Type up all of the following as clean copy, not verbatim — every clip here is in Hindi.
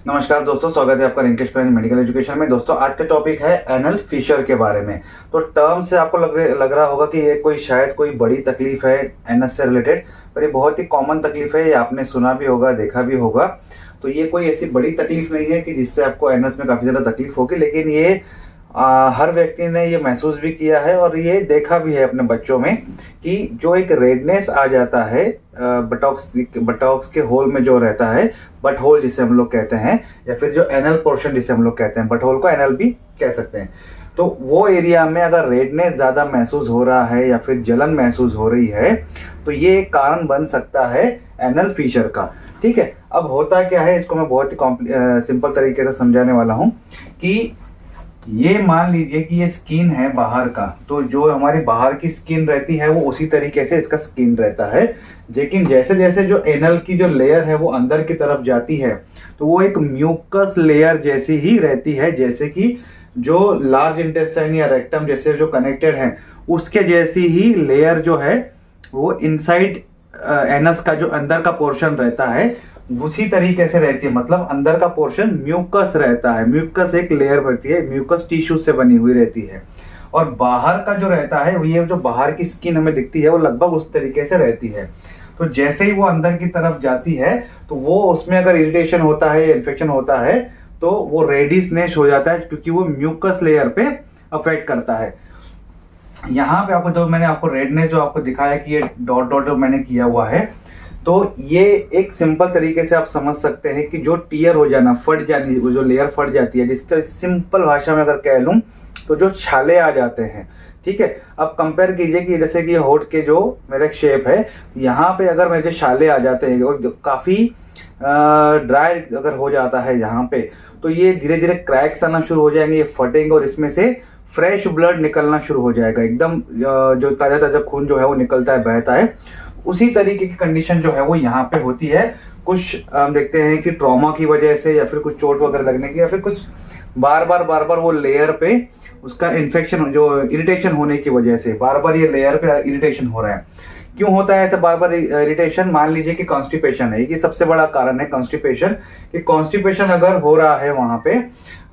नमस्कार दोस्तों, स्वागत है आपका रिंकेश प्लान मेडिकल एजुकेशन में। दोस्तों आज का टॉपिक है एनल फिशर के बारे में। तो टर्म से आपको लग रहा होगा कि ये शायद कोई बड़ी तकलीफ है एनस से रिलेटेड, पर ये बहुत ही कॉमन तकलीफ है। ये आपने सुना भी होगा, देखा भी होगा। तो ये कोई ऐसी बड़ी तकलीफ नहीं है कि जिससे आपको एनस में काफ़ी ज़्यादा तकलीफ होगी, लेकिन ये हर व्यक्ति ने ये महसूस भी किया है और ये देखा भी है अपने बच्चों में कि जो एक रेडनेस आ जाता है बटॉक्स के होल में जो रहता है, बट होल जिसे हम लोग कहते हैं, या फिर जो एनल पोर्शन जिसे हम लोग कहते हैं, बट होल को एनल भी कह सकते हैं। तो वो एरिया में अगर रेडनेस ज़्यादा महसूस हो रहा है या फिर जलन महसूस हो रही है, तो ये एक कारण बन सकता है एनल फिशर का। ठीक है, अब होता क्या है, इसको मैं बहुत ही सिंपल तरीके से समझाने वाला हूँ कि ये मान लीजिए कि ये स्किन है बाहर का, तो जो हमारी बाहर की स्किन रहती है वो उसी तरीके से इसका स्किन रहता है। लेकिन जैसे जैसे जो एनल की जो लेयर है वो अंदर की तरफ जाती है, तो वो एक म्यूकस लेयर जैसी ही रहती है, जैसे कि जो लार्ज इंटेस्टाइन या रेक्टम जैसे जो कनेक्टेड है उसके जैसी ही लेयर जो है वो इनसाइड एनस का जो अंदर का पोर्शन रहता है उसी तरीके से रहती है। मतलब अंदर का पोर्शन म्यूकस रहता है। म्यूकस एक लेयर बनती है, म्यूकस टिश्यू से बनी हुई रहती है। और बाहर का जो रहता है, ये जो बाहर की स्किन हमें दिखती है वो लगभग उस तरीके से रहती है। तो जैसे ही वो अंदर की तरफ जाती है तो वो उसमें अगर इरिटेशन होता है या इन्फेक्शन होता है तो वो रेडिशनेस हो जाता है, क्योंकि वो म्यूकस लेयर पे अफेक्ट करता है। यहाँ पे आपको जो मैंने आपको रेडनेस जो आपको दिखाया कि ये डॉट डॉट जो मैंने किया हुआ है, तो ये एक सिंपल तरीके से आप समझ सकते हैं कि जो टीयर हो जाना, फट जानी, वो जो लेयर फट जाती है, जिसका सिंपल भाषा में अगर कह लूँ तो जो छाले आ जाते हैं। ठीक है, अब कंपेयर कीजिए कि जैसे कि होठ के जो मेरा शेप है, यहाँ पे अगर मेरे छाले आ जाते हैं और काफ़ी ड्राई अगर हो जाता है यहाँ पे, तो ये धीरे धीरे क्रैक्स आना शुरू हो जाएंगे, ये फटेंगे और इसमें से फ्रेश ब्लड निकलना शुरू हो जाएगा। एकदम जो ताज़ा ताज़ा खून जो है वो निकलता है, बहता है। उसी तरीके की कंडीशन जो है वो यहाँ पे होती है। कुछ हम देखते हैं कि ट्रॉमा की वजह से या फिर कुछ चोट वगैरह लगने की, या फिर कुछ बार बार वो लेयर पे उसका इन्फेक्शन, जो इरिटेशन होने की वजह से बार बार ये लेयर पे इरिटेशन हो रहा है। क्यों होता है ऐसा बार बार इरिटेशन? मान लीजिए कि कॉन्स्टिपेशन है, ये सबसे बड़ा कारण है कॉन्स्टिपेशन। कि कॉन्स्टिपेशन अगर हो रहा है वहां पे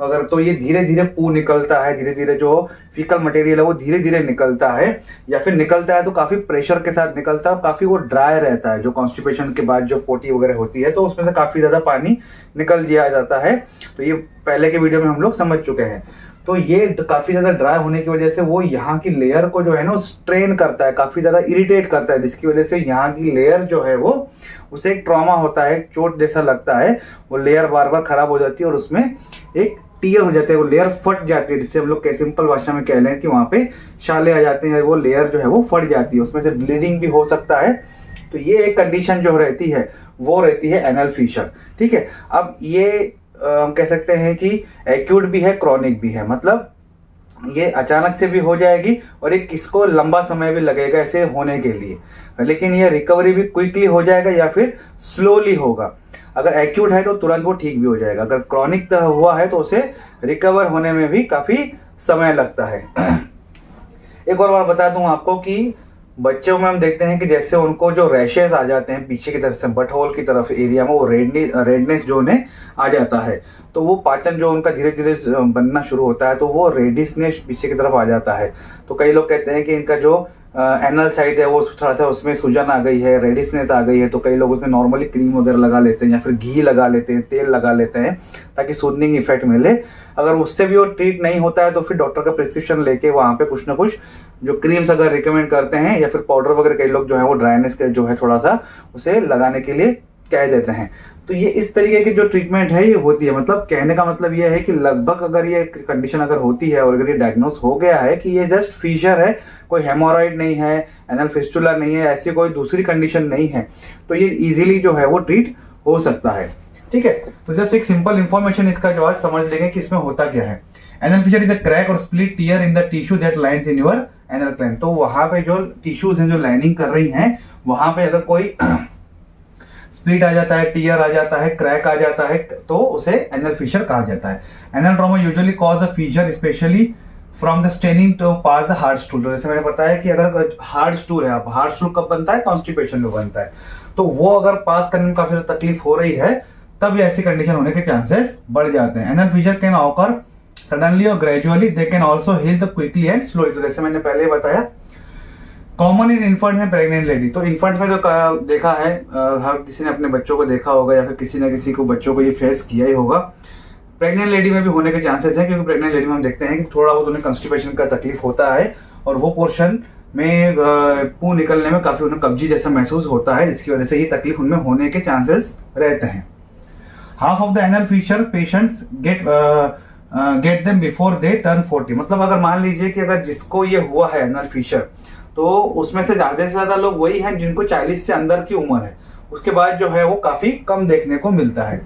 अगर, तो ये धीरे धीरे पू निकलता है, धीरे धीरे जो फीकल मटेरियल है वो धीरे धीरे निकलता है, या फिर निकलता है तो काफी प्रेशर के साथ निकलता है और काफी वो ड्राई रहता है। जो कॉन्स्टिपेशन के बाद जो पोटी वगैरह होती है तो उसमें से काफी ज्यादा पानी निकल दिया जाता है। तो ये पहले के वीडियो में हम लोग समझ चुके हैं। तो ये काफी ज्यादा ड्राई होने की वजह से वो यहाँ की लेयर को जो है ना स्ट्रेन करता है, काफी ज्यादा इरिटेट करता है, जिसकी वजह से यहाँ की लेयर जो है वो उसे एक ट्रॉमा होता है, चोट जैसा लगता है। वो लेयर बार बार खराब हो जाती है और उसमें एक टीयर हो जाते हैं, वो लेयर फट जाती है, जिससे हम लोग सिंपल भाषा में कह लें कि वहाँ पे छाले आ जाते हैं, वो लेयर जो है वो फट जाती है, उसमें से ब्लीडिंग भी हो सकता है। तो ये एक कंडीशन जो रहती है वो रहती है एनल फिशर। ठीक है, अब ये हम कह सकते हैं कि एक्यूट भी है, क्रॉनिक भी है। मतलब ये अचानक से भी हो जाएगी और एक इसको लंबा समय भी लगेगा ऐसे होने के लिए, लेकिन ये रिकवरी भी क्विकली हो जाएगा या फिर स्लोली होगा। अगर एक्यूट है तो तुरंत वो ठीक भी हो जाएगा, अगर क्रॉनिक हुआ है तो उसे रिकवर होने में भी काफी समय लगता है। एक और बात बता दूं आपको कि बच्चों में हम देखते हैं कि जैसे उनको जो रैशेस आ जाते हैं पीछे की तरफ से, बट होल की तरफ एरिया में वो रेडनेस जो उन्हें आ जाता है, तो वो पाचन जो उनका धीरे धीरे बनना शुरू होता है, तो वो रेडिशनेस पीछे की तरफ आ जाता है। तो कई लोग कहते हैं कि इनका जो एनल साइड है वो थोड़ा सा उसमें सूजन आ गई है, रेडिशनेस आ गई है। तो कई लोग उसमें नॉर्मली क्रीम वगैरह लगा लेते हैं या फिर घी लगा लेते हैं, तेल लगा लेते हैं, ताकि सूदनिंग इफेक्ट मिले। अगर उससे भी वो ट्रीट नहीं होता है तो फिर डॉक्टर का प्रिस्क्रिप्शन लेके वहाँ पे कुछ ना कुछ जो क्रीम्स अगर रिकमेंड करते हैं, या फिर पाउडर वगैरह कई लोग जो है वो ड्राइनेस के जो है थोड़ा सा उसे लगाने के लिए कह देते हैं। तो ये इस तरीके की जो ट्रीटमेंट है ये होती है। मतलब कहने का मतलब ये है कि लगभग अगर ये कंडीशन अगर होती है और अगर ये डायग्नोस हो गया है कि ये जस्ट फिशर है, कोई हेमोरॉइड नहीं है, एनल फिस्टुला नहीं है, ऐसी कोई दूसरी कंडीशन नहीं है, तो ये इजीली जो है वो ट्रीट हो सकता है। ठीक है, तो जस्ट एक सिंपल इंफॉर्मेशन इसका जो आज समझ लेंगे कि इसमें होता क्या है। Anal fissure is a crack और split tear in the tissue that lines in your anal plane. तो वहां पे जो टिश्यूज हैं जो लाइनिंग कर रही हैं, वहां पे अगर कोई स्प्लिट आ जाता है, टीयर आ जाता है, क्रैक आ जाता है, तो उसे एनल फिशर कहा जाता है। Anal trauma usually cause a fissure specially from the straining to pass the hard stool. जैसे मैंने बताया कि अगर हार्ड स्टूल है, अब हार्ड स्टूल कब बनता है? कॉन्स्टिपेशन में बनता है। तो वो अगर पास करने में काफी तकलीफ हो रही है तब ऐसी कंडीशन होने के चांसेस बढ़ जाते हैं। Anal fissure can occur suddenly और gradually, they can also heal quickly and slowly. तो जैसे मैंने पहले बताया, common in infants and pregnant lady. तो इन्फेंट्स में तो देखा है, हर किसी ने अपने बच्चों को देखा होगा या फिर किसी न किसी को बच्चों को ये फेस किया ही होगा। प्रेग्नेंट लेडी में भी होने के चांसेस हैं, क्योंकि प्रेग्नेंट लेडी में हम देखते हैं कि थोड़ा बहुत उन्हें कंस्टिपेशन का तकलीफ होता है और वो पोर्शन में पू निकलने में काफी उन्हें कब्जी जैसा महसूस होता है, जिसकी वजह से ये तकलीफ उनमें होने के चांसेस रहते हैं। Half of the anal fissure patients get them before they turn 40। मतलब अगर मान लीजिए कि अगर जिसको ये हुआ है एनल फिशर, तो उसमें से ज्यादा लोग वही हैं जिनको 40 से अंदर की उम्र है, उसके बाद जो है वो काफी कम देखने को मिलता है।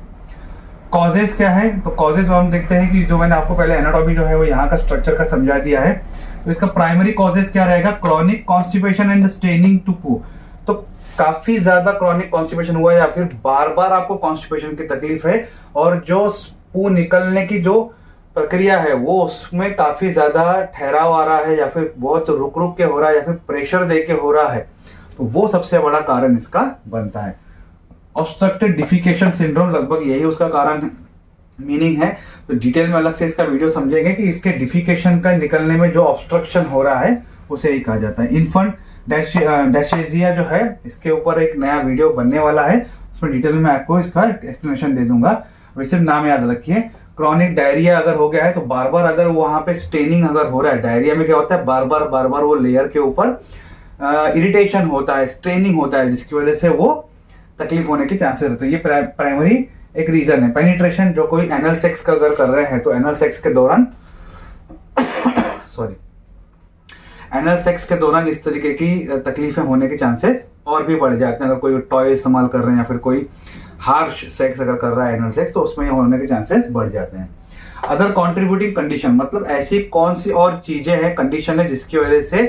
कॉजेज क्या है? तो कॉजेज हम देखते हैं कि जो मैंने आपको पहले एनाटॉमी जो है वो यहाँ का स्ट्रक्चर का समझा दिया है। तो इसका प्राइमरी कॉजेज क्या रहेगा? Chronic constipation and straining to poo. तो काफी ज्यादा क्रॉनिक कॉन्स्टिपेशन हुआ है या फिर बार बार आपको कॉन्स्टिपेशन की तकलीफ है और जो पू निकलने की जो प्रक्रिया है वो उसमें काफी ज्यादा ठहराव आ रहा है या फिर बहुत रुक रुक के हो रहा है या फिर प्रेशर दे के हो रहा है, तो वो सबसे बड़ा कारण इसका बनता है। ऑब्स्ट्रक्टेड डिफिकेशन सिंड्रोम लगभग यही उसका कारण मीनिंग है। तो डिटेल में अलग से इसका वीडियो समझेंगे कि इसके डिफिकेशन का निकलने में जो ऑब्स्ट्रक्शन हो रहा है उसे ही कहा जाता है। इन्फेंट डैशेजिया जो है, इसके ऊपर एक नया वीडियो बनने वाला है, उसमें डिटेल में आपको इसका एक्सप्लेनेशन दे दूंगा। वैसे नाम याद रखिए। क्रॉनिक डायरिया अगर हो गया है तो बार बार अगर वहां पे स्टेनिंग अगर हो रहा है, डायरिया में क्या होता है, बार बार वो लेयर के ऊपर इरिटेशन होता है, स्ट्रेनिंग होता है, जिसकी वजह से वो तकलीफ होने के चांसेस रहते हैं। ये प्राइमरी एक रीजन है। पेनिट्रेशन, जो कोई एनल सेक्स का अगर कर रहे हैं तो एनल सेक्स के दौरान एनल सेक्स के दौरान इस तरीके की तकलीफें होने के चांसेस और भी बढ़ जाते हैं। अगर कोई टॉय इस्तेमाल कर रहे हैं या फिर कोई हार्श सेक्स अगर कर रहा है एनल सेक्स, तो उसमें होने के चांसेस बढ़ जाते हैं। अदर कॉन्ट्रीब्यूटिंग कंडीशन, मतलब ऐसी कौन सी और चीजें हैं, कंडीशन है जिसकी वजह से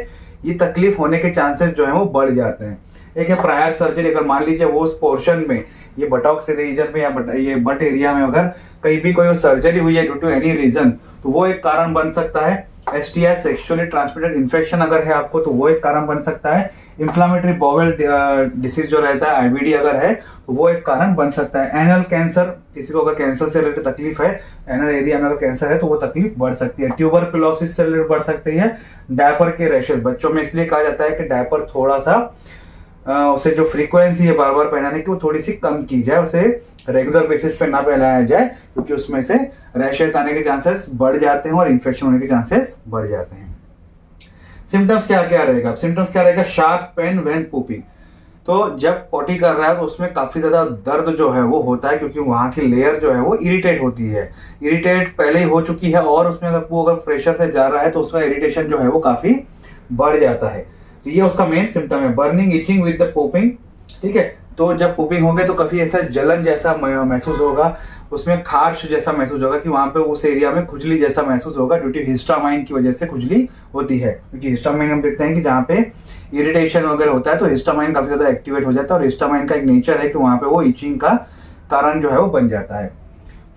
ये तकलीफ होने के चांसेस जो है वो बढ़ जाते हैं। एक है प्रायर सर्जरी। अगर मान लीजिए वो उस पोर्शन में, ये बटॉक्स रीजन में या ये बट एरिया में अगर कहीं भी कोई सर्जरी हुई है ड्यू टू एनी रीजन, तो वो एक कारण बन सकता है। STI सेक्सुअली ट्रांसमिटेड इन्फेक्शन अगर है आपको, तो वो एक कारण बन सकता है। इन्फ्लामेटरी बॉवल डिसीज जो रहता है, IBD अगर है, तो वो एक कारण बन सकता है। एनल कैंसर, किसी को अगर कैंसर से रिलेटेड तकलीफ है, एनल एरिया में अगर कैंसर है तो वो तकलीफ बढ़ सकती है। ट्यूबरकुलोसिस से रिलेटेड बढ़ सकती है। डायपर के रैशेज, बच्चों में इसलिए कहा जाता है कि डायपर थोड़ा सा उसे जो फ्रीक्वेंसी है बार बार पहनाने की वो थोड़ी सी कम की जाए, उसे रेगुलर बेसिस पे ना पहनाया जाए, क्योंकि उसमें से रैशेस आने के चांसेस बढ़ जाते हैं और इन्फेक्शन होने के चांसेस बढ़ जाते हैं। सिम्टम्स क्या क्या रहेगा? सिम्टम्स क्या रहेगा? Sharp pain when pooping. तो जब पॉटी कर रहा है तो उसमें काफी ज्यादा दर्द जो है वो होता है, क्योंकि वहां की लेयर जो है वो इरिटेट होती है। इरिटेट पहले ही हो चुकी है और उसमें अगर वो अगर प्रेशर से जा रहा है तो उसमें इरिटेशन जो है वो काफी बढ़ जाता है। तो ये उसका मेन सिम्टम है। Burning, itching with the pooping. ठीक है, तो जब पोपिंग होगे तो काफी ऐसा जलन जैसा महसूस होगा, उसमें खार्श जैसा महसूस होगा कि वहां पे उस एरिया में खुजली जैसा महसूस होगा, ड्यू टू हिस्टामाइन की वजह से खुजली होती है। क्योंकि हिस्टामाइन हम देखते हैं कि जहाँ पे इरिटेशन वगैरह होता है तो हिस्टामाइन काफी ज्यादा एक्टिवेट हो जाता है और हिस्टामाइन का एक नेचर है कि वहां पे वो इचिंग का कारण जो है वो बन जाता है।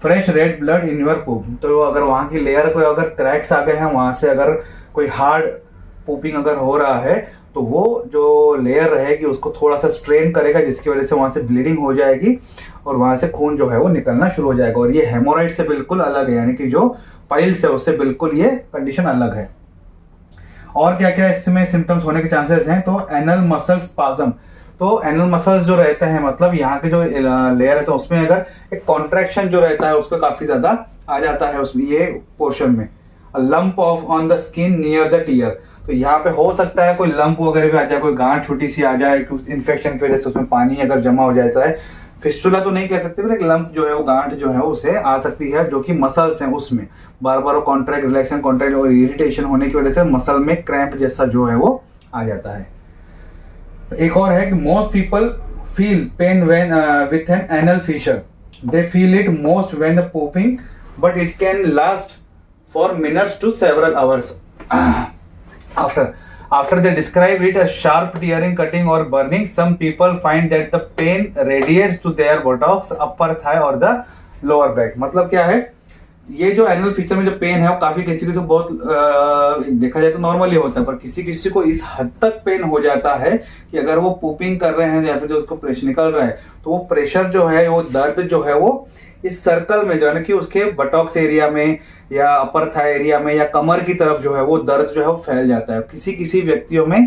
Fresh red blood in your poop. तो अगर वहां की लेयर को अगर क्रैक्स आ गए हैं, वहां से अगर कोई हार्ड पूपिंग अगर हो रहा है, तो वो जो लेयर रहेगी उसको थोड़ा सा स्ट्रेन करेगा, जिसकी वजह से वहां से ब्लीडिंग हो जाएगी और वहां से खून जो है वो निकलना शुरू हो जाएगा। और ये हेमोराइड से बिल्कुल अलग है, यानी कि जो पाइल्स है उससे बिल्कुल ये कंडीशन अलग है। और क्या क्या इसमें सिम्टम्स होने के चांसेस हैं? तो एनल मसल स्पाज्म। तो एनल मसल्स जो रहते हैं, मतलब यहाँ के जो लेयर है, तो उसमें अगर एक कॉन्ट्रैक्शन जो रहता है उस पर काफी ज्यादा आ जाता है उसमें ये पोर्शन में। Lump of on the skin near the tear. तो यहाँ पे हो सकता है कोई लंप वगैरह भी आ जाए, कोई गांठ छोटी सी आ जाए, इन्फेक्शन की वजह से उसमें पानी अगर जमा हो जाता है। फिस्टुला तो नहीं कह सकते, पर एक लंप जो है वो गांठ जो है उसे आ सकती है, जो कि मसल्स हैं उसमें बार बार कॉन्ट्रैक्ट रिलैक्शन कॉन्ट्रैक्ट और इरिटेशन होने की वजह से मसल में क्रैम्प जैसा जो है वो आ जाता है। एक और है कि most people feel pain when with an anal fissure. They feel it most when the pooping, but it can last for minutes to several hours after they describe it as sharp tearing, cutting or burning. Some people find that the pain radiates to their buttocks, upper thigh or the lower back. मतलब क्या है ये जो एनल फीचर में जो पेन है वो काफी किसी किसी को बहुत देखा जाए तो नॉर्मली होता है, पर किसी किसी को इस हद तक पेन हो जाता है कि अगर वो पूपिंग कर रहे हैं या फिर जो उसको प्रेशर निकल रहा है तो वो प्रेशर जो है, वो दर्द जो है वो इस सर्कल में जो है ना कि उसके बटॉक्स एरिया में या अपर थाई एरिया में या कमर की तरफ जो है वो दर्द जो है वो फैल जाता है। किसी किसी व्यक्तियों में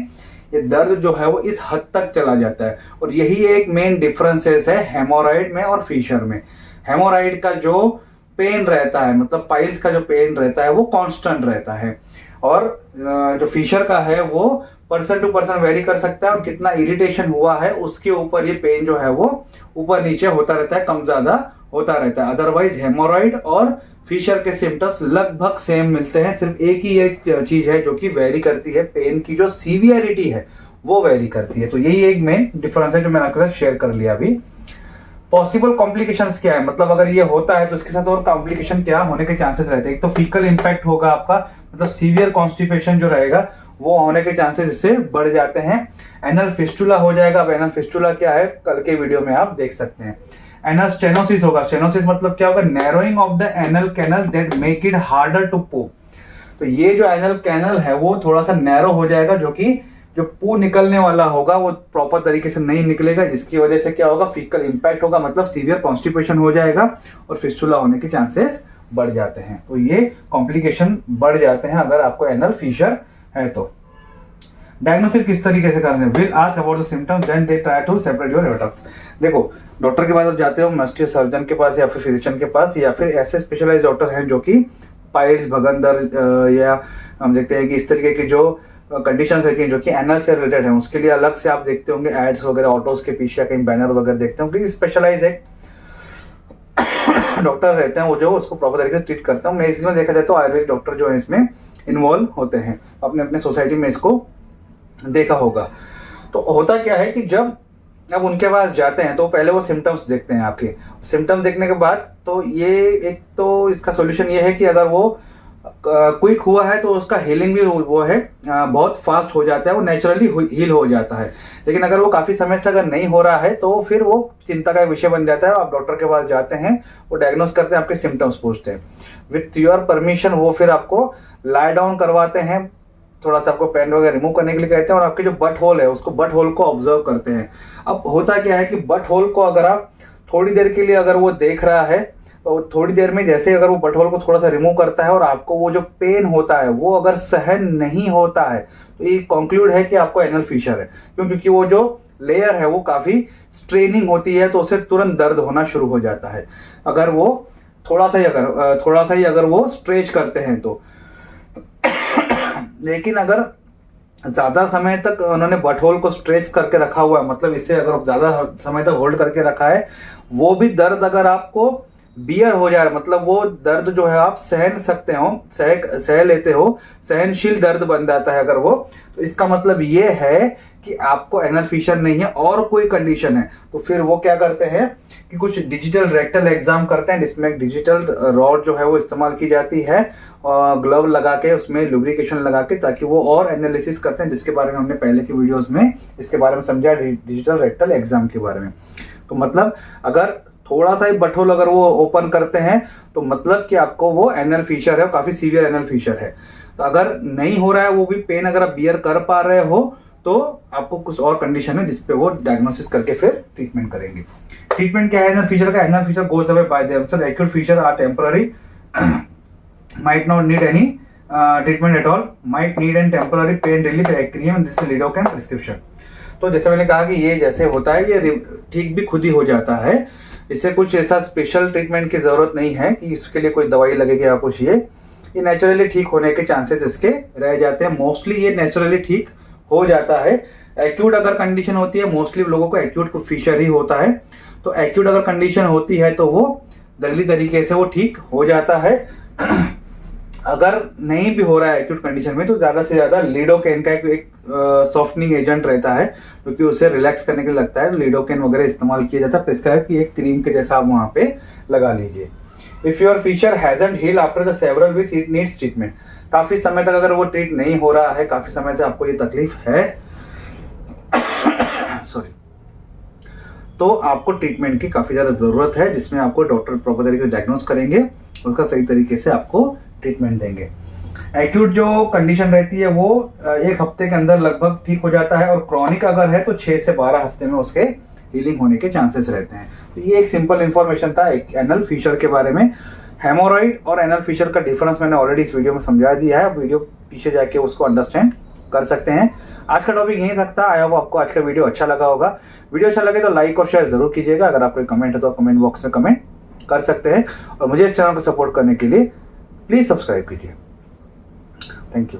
ये दर्द जो है वो इस हद तक चला जाता है। और यही एक मेन डिफरेंसेस है हेमोराइड में और फिशर में। हेमोराइड का जो पेन रहता है, मतलब पाइल्स का जो पेन रहता है वो कांस्टेंट रहता है, और जो फिशर का है वो पर्सन टू पर्सन वेरी कर सकता है, और कितना इरिटेशन हुआ है उसके ऊपर ये पेन जो है वो ऊपर नीचे होता रहता है, कम ज्यादा होता रहता है। अदरवाइज हेमोराइड और फिशर के सिम्टम्स लगभग सेम मिलते हैं, सिर्फ एक ही एक चीज है जो कि वेरी करती है, पेन की जो सीवियरिटी है वो वेरी करती है। तो यही एक मेन डिफरेंस है जो मैंने आपके साथ शेयर कर लिया अभी। पॉसिबल कॉम्प्लिकेशंस क्या है, मतलब अगर ये होता है तो इसके साथ और कॉम्प्लिकेशन क्या होने के चांसेस रहते हैं। एक तो फीकल इंपैक्ट होगा आपका, मतलब सीवियर कॉन्स्टिपेशन जो रहेगा वो होने के चांसेस इससे बढ़ जाते हैं। एनल फिस्टुला हो जाएगा। अब एनल फिस्टुला क्या है कल के वीडियो में आप देख सकते हैं। एनल स्टेनोसिस होगा। स्टेनोसिस मतलब क्या होगा, narrowing of the anal canal that make it harder to poop. तो ये जो एनल कैनल है वो थोड़ा सा नैरो हो जाएगा, जो कि जो पू निकलने वाला होगा वो प्रॉपर तरीके से नहीं निकलेगा, जिसकी वजह से क्या होगा, फीकल इंपैक्ट होगा, मतलब सीवियर कॉन्स्टिपेशन हो जाएगा और फिस्टुला होने के चांसेस बढ़ जाते हैं। तो ये कॉम्प्लिकेशन बढ़ जाते हैं अगर आपको एनल फिशर है तो। डायग्नोसिस किस तरीके से करते हैं, will ask about the symptoms then they try to separate your buttocks. देखो डॉक्टर के पास आप जाते हो, मस्कुलर सर्जन के पास या फिर फिजिशियन के पास, या फिर ऐसे स्पेशलाइज्ड डॉक्टर हैं जो कि पाइल्स, भगंदर या हम देखते हैं कि इस तरीके की जो कंडीशंस रहती हैं जो कि एनल से रिलेटेड है, उसके लिए अलग से आप देखते होंगे एड्स वगैरह ऑटोस के पीछे, कहीं बैनर वगैरह देखते होंगे। स्पेशलाइज एक डॉक्टर रहते हैं वो जो उसको प्रॉपर तरीके से ट्रीट करते हैं। मैं इसमें देखा जाए तो आयुर्वेदिक डॉक्टर जो है इसमें इन्वॉल्व होते हैं, अपने अपने सोसाइटी में इसको देखा होगा। तो होता क्या है कि जब अब उनके पास जाते हैं तो पहले वो सिम्टम्स देखते हैं आपके। सिम्टम्स देखने के बाद तो ये एक तो इसका सॉल्यूशन ये है कि अगर वो क्विक हुआ है तो उसका हीलिंग भी वो है बहुत फास्ट हो जाता है, वो नेचुरली हील हो जाता है। लेकिन अगर वो काफी समय से अगर नहीं हो रहा है तो फिर वो चिंता का विषय बन जाता है। आप डॉक्टर के पास जाते हैं, वो डायग्नोस करते हैं, आपके सिम्टम्स पूछते हैं, विथ योर परमिशन वो फिर आपको लाई डाउन करवाते हैं, थोड़ा सा आपको पेन वगैरह रिमूव करने के लिए कहते हैं, और आपके जो बट होल है उसको बट होल को ऑब्जर्व करते हैं। अब होता क्या है कि बट होल को अगर आप थोड़ी देर के लिए अगर वो देख रहा है तो थोड़ी देर में जैसे अगर वो बट होल को थोड़ा सा रिमूव करता है और आपको वो जो पेन होता है वो अगर सहन नहीं होता है तो ये कंक्लूड है कि आपको एनल फिशर है। क्यों? क्योंकि वो जो लेयर है वो काफी स्ट्रेनिंग होती है तो उसे तुरंत दर्द होना शुरू हो जाता है अगर वो थोड़ा सा ही अगर वो स्ट्रेच करते हैं तो। लेकिन अगर ज्यादा समय तक उन्होंने बटहोल को स्ट्रेच करके रखा हुआ है, मतलब इससे अगर ज्यादा समय तक होल्ड करके रखा है, वो भी दर्द अगर आपको बियर हो जाए, मतलब वो दर्द जो है आप सहन सकते हो, सह लेते हो, सहनशील दर्द बन जाता है अगर वो, तो इसका मतलब ये है कि आपको एनल फिशर नहीं है और कोई कंडीशन है। तो फिर वो क्या करते हैं कि कुछ डिजिटल रेक्टल एग्जाम करते हैं जिसमें एक डिजिटल रॉड जो है वो इस्तेमाल की जाती है, ग्लव लगा के उसमें लुब्रिकेशन लगा के, ताकि वो और एनालिसिस करते हैं, जिसके बारे में हमने पहले की वीडियोस में इसके बारे में समझा, डिजिटल रेक्टल एग्जाम के बारे में। तो मतलब अगर थोड़ा सा ही बटहोल अगर वो ओपन करते हैं तो मतलब कि आपको वो एनल फिशर है, काफी सीवियर एनल फिशर है। तो अगर नहीं हो रहा है वो भी पेन अगर आप बियर कर पा रहे हो तो आपको कुछ और कंडीशन है जिसपे वो डायग्नोसिस करके फिर ट्रीटमेंट करेंगे। ट्रीटमेंट क्या है एनल फिशर का? Anal fissure goes away by themselves, acute fissure are temporary, might not need any treatment at all, might need an temporary pain relief, cream, this is lidocaine prescription। तो जैसे मैंने कहा कि ये जैसे होता है ये ठीक भी खुद ही हो जाता है, इससे कुछ ऐसा स्पेशल ट्रीटमेंट की जरूरत नहीं है कि इसके लिए कोई दवाई लगेगी या कुछ। ये नेचुरली ठीक होने के चांसेस इसके रह जाते हैं, मोस्टली ये नेचुरली ठीक हो जाता है। एक्यूट अगर कंडीशन होती है, मोस्टली लोगों को एक्यूट फिशर ही होता है, तो एक्यूट अगर कंडीशन होती है तो वो जल्दी तरीके से वो ठीक हो जाता है। अगर नहीं भी हो रहा है एक्यूट कंडीशन में तो ज्यादा से ज्यादा लिडोकेन का एक सॉफ्टनिंग एजेंट रहता है क्योंकि उसे रिलैक्स करने के लिए लगता है, लिडोकेन वगैरह इस्तेमाल किया जाता है, प्रिस्क्राइब की एक क्रीम के जैसा आप वहां पे लगा लीजिए। If your fissure hasn't heal after the several weeks it needs treatment. काफी समय तक अगर वो ट्रीट नहीं हो रहा है, काफी समय से आपको ये तकलीफ है सॉरी, तो आपको ट्रीटमेंट की काफ़ी ज़्यादा ज़रूरत है, जिसमें आपको डॉक्टर प्रॉपर तरीके से डायग्नोस करेंगे, उसका सही तरीके से आपको ट्रीटमेंट देंगे। एक्यूट जो कंडीशन रहती है वो 1 हफ्ते के अंदर लगभग ठीक हो जाता है, और क्रॉनिक अगर है तो 6 से 12 हफ्ते में उसके हीलिंग होने के चांसेस रहते हैं। तो ये एक सिंपल इन्फॉर्मेशन था एक एनल फिशर के बारे में। हेमोरॉइड और एनल फिशर का डिफरेंस मैंने ऑलरेडी इस वीडियो में समझा दिया है, आप वीडियो पीछे जाके उसको अंडरस्टैंड कर सकते हैं। आज का टॉपिक यही तक था। आई होप आपको आज का वीडियो अच्छा लगा होगा। वीडियो अच्छा लगे तो लाइक और शेयर जरूर कीजिएगा। अगर आपको कमेंट है तो आप कमेंट बॉक्स में कमेंट कर सकते हैं, और मुझे इस चैनल को सपोर्ट करने के लिए प्लीज सब्सक्राइब कीजिए। Thank you.